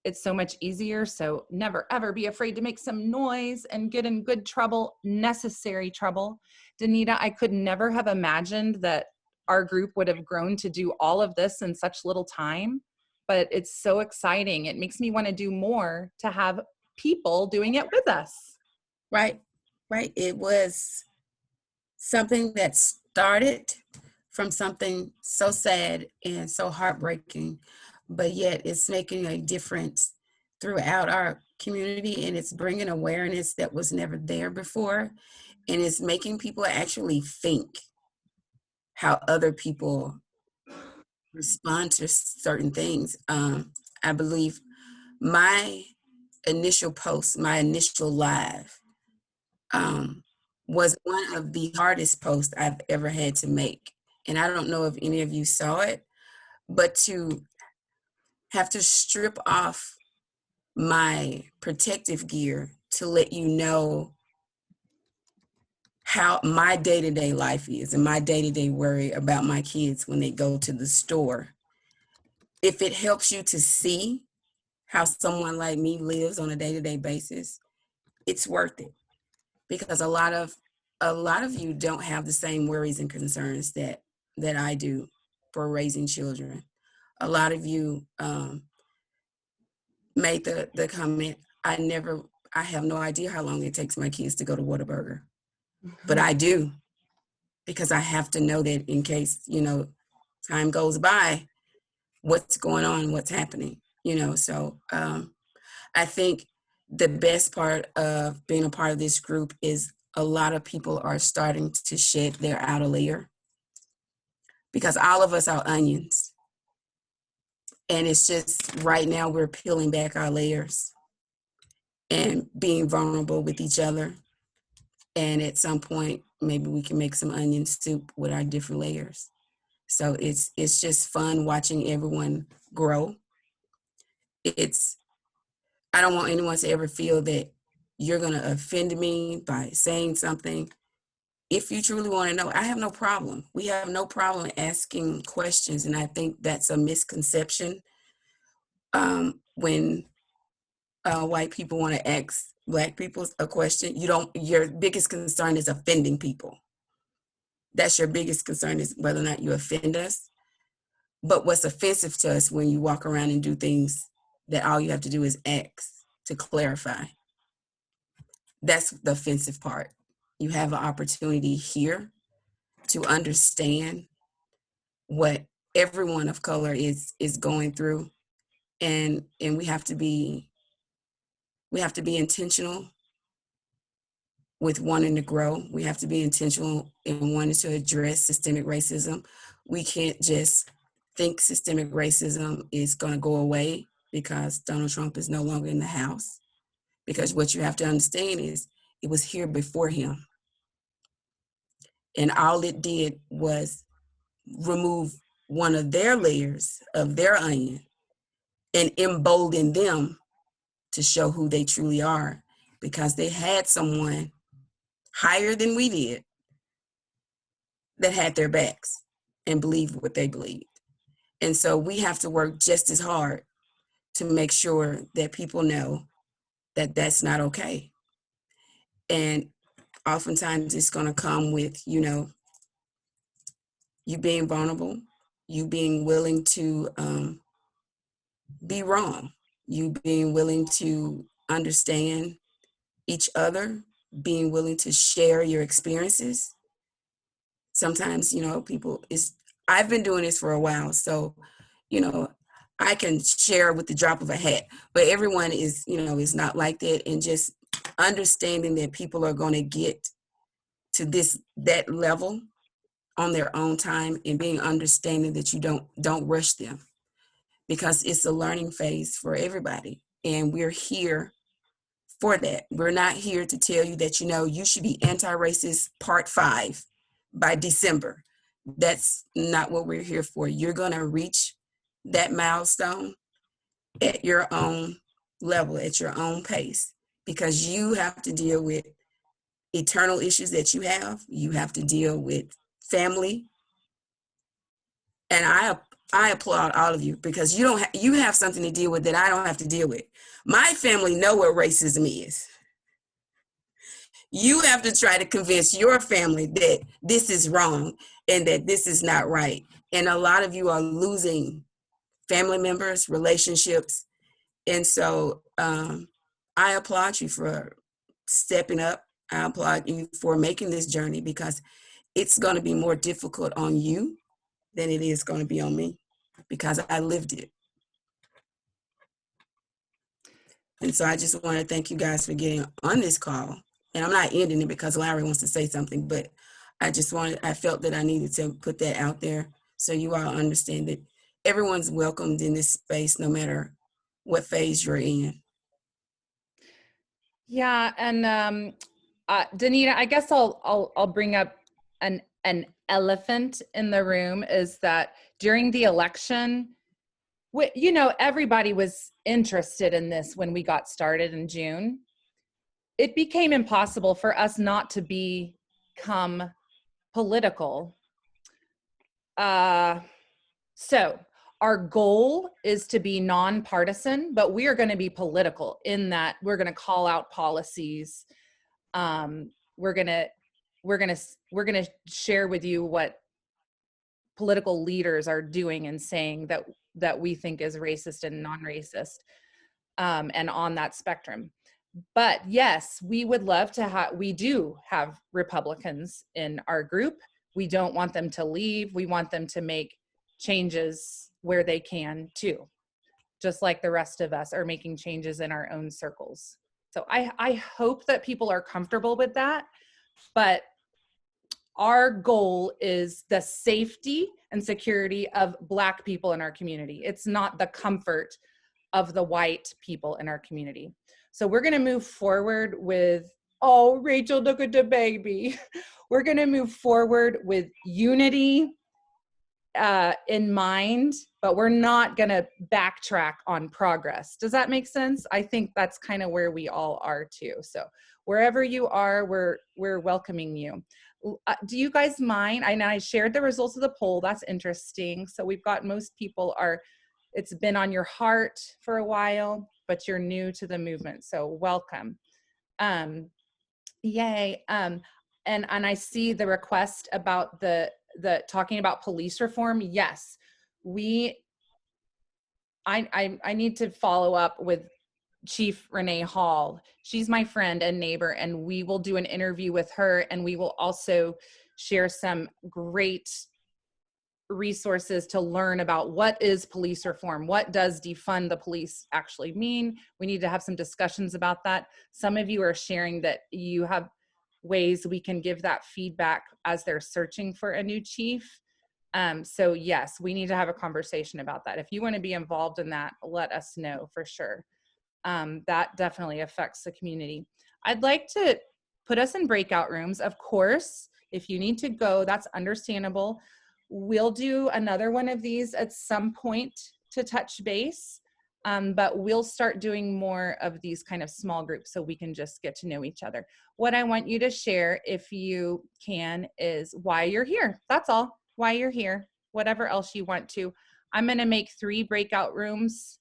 it's so much easier. So never, ever be afraid to make some noise and get in good trouble, necessary trouble. Danita, I could never have imagined that our group would have grown to do all of this in such little time, but it's so exciting. It makes me want to do more, to have people doing it with us. Right. It was something that started from something so sad and so heartbreaking, but yet it's making a difference throughout our community, and it's bringing awareness that was never there before, and it's making people actually think how other people respond to certain things. I believe my initial post, my initial live, was one of the hardest posts I've ever had to make. And I don't know if any of you saw it, but to have to strip off my protective gear to let you know how my day-to-day life is, and my day-to-day worry about my kids when they go to the store. If it helps you to see how someone like me lives on a day-to-day basis, it's worth it, because a lot of you don't have the same worries and concerns that I do for raising children. A lot of you made the comment, I have no idea how long it takes my kids to go to Whataburger. But I do, because I have to know that in case, time goes by, what's going on, what's happening, So I think the best part of being a part of this group is a lot of people are starting to shed their outer layer, because all of us are onions. And it's just right now we're peeling back our layers and being vulnerable with each other. And at some point, maybe we can make some onion soup with our different layers. So it's just fun watching everyone grow. I don't want anyone to ever feel that you're going to offend me by saying something. If you truly want to know, I have no problem. We have no problem asking questions. And I think that's a misconception when white people want to ask Black people a question. Your biggest concern is offending people. That's your biggest concern, is whether or not you offend us. But what's offensive to us when you walk around and do things that all you have to do is ask to clarify. That's the offensive part. You have an opportunity here to understand what everyone of color is going through, and we have to be intentional with wanting to grow. We have to be intentional in wanting to address systemic racism. We can't just think systemic racism is going to go away because Donald Trump is no longer in the House. Because what you have to understand is it was here before him. And all it did was remove one of their layers of their onion and embolden them to show who they truly are, because they had someone higher than we did that had their backs and believed what they believed. And so we have to work just as hard to make sure that people know that that's not okay. And oftentimes it's going to come with, you being vulnerable, you being willing to be wrong, you being willing to understand each other, being willing to share your experiences. Sometimes, I've been doing this for a while, so, I can share with the drop of a hat, but everyone is not like that. And just understanding that people are going to get to that level on their own time, and being understanding that you don't rush them, because it's a learning phase for everybody. And we're here for that. We're not here to tell you that, you should be anti-racist part 5 by December. That's not what we're here for. You're going to reach that milestone at your own level, at your own pace, because you have to deal with eternal issues that you have. You have to deal with family. And I applaud all of you, because you have something to deal with that I don't have to deal with. My family know what racism is. You have to try to convince your family that this is wrong and that this is not right. And a lot of you are losing family members, relationships. And so I applaud you for stepping up. I applaud you for making this journey, because it's going to be more difficult on you than it is going to be on me, because I lived it. And so I just want to thank you guys for getting on this call. And I'm not ending it because Larry wants to say something, but I felt that I needed to put that out there so you all understand that everyone's welcomed in this space, no matter what phase you're in. Yeah, and Danita, I guess I'll bring up an elephant in the room, is that during the election, everybody was interested in this when we got started in June. It became impossible for us not to become political. So our goal is to be nonpartisan, but we are going to be political in that we're going to call out policies. We're going to share with you what political leaders are doing and saying that we think is racist and non-racist, and on that spectrum. But yes, we would love to we do have Republicans in our group. We don't want them to leave. We want them to make changes where they can too, just like the rest of us are making changes in our own circles. So I hope that people are comfortable with that, but our goal is the safety and security of Black people in our community. It's not the comfort of the white people in our community. So we're going to move forward with, oh, Rachel, look at the baby. We're going to move forward with unity in mind, but we're not going to backtrack on progress. Does that make sense? I think that's kind of where we all are too. So wherever you are, we're welcoming you. Do you guys mind? I shared the results of the poll. That's interesting. So we've got most people it's been on your heart for a while, but you're new to the movement. So welcome. Yay. And I see the request about the talking about police reform. Yes, I need to follow up with Chief Renee Hall. She's my friend and neighbor, and we will do an interview with her, and we will also share some great resources to learn about what is police reform. What does defund the police actually mean? We need to have some discussions about that. Some of you are sharing that you have ways we can give that feedback as they're searching for a new chief. So yes, we need to have a conversation about that. If you want to be involved in that, let us know for sure. That definitely affects the community. I'd like to put us in breakout rooms. Of course, if you need to go, that's understandable. We'll do another one of these at some point to touch base, but we'll start doing more of these kind of small groups so we can just get to know each other. What I want you to share, if you can, is why you're here. That's all, why you're here, whatever else you want to. I'm going to make 3 breakout rooms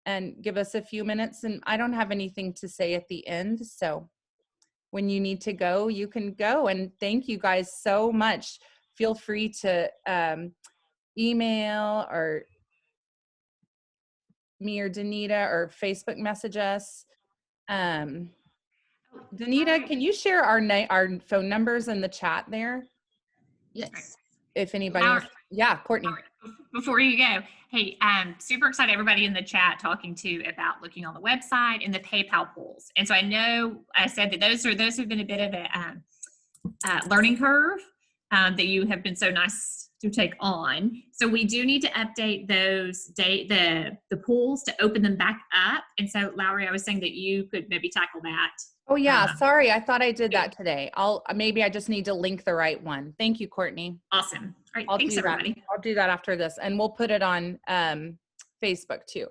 and give us a few minutes, and I don't have anything to say at the end, so when you need to go, you can go. And thank you guys so much. Feel free to email or me or Danita or Facebook message us. Danita, can you share our phone numbers in the chat there? Yes. If anybody wants. Yeah, Courtney. Before you go, hey, super excited everybody in the chat talking to about looking on the website and the PayPal polls. And so I know I said that those have been a bit of a learning curve that you have been so nice to take on. So we do need to update those the polls to open them back up. And so Lowry, I was saying that you could maybe tackle that. Oh yeah, sorry, I thought I did that today. Maybe I just need to link the right one. Thank you, Courtney. Awesome. All right, thanks everybody. I'll do that after this, and we'll put it on Facebook too.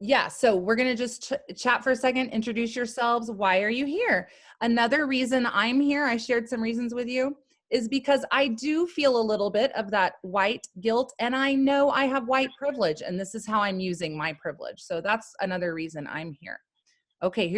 Yeah, so we're gonna just chat for a second, introduce yourselves. Why are you here? Another reason I'm here, I shared some reasons with you, is because I do feel a little bit of that white guilt, and I know I have white privilege, and this is how I'm using my privilege. So that's another reason I'm here. Okay,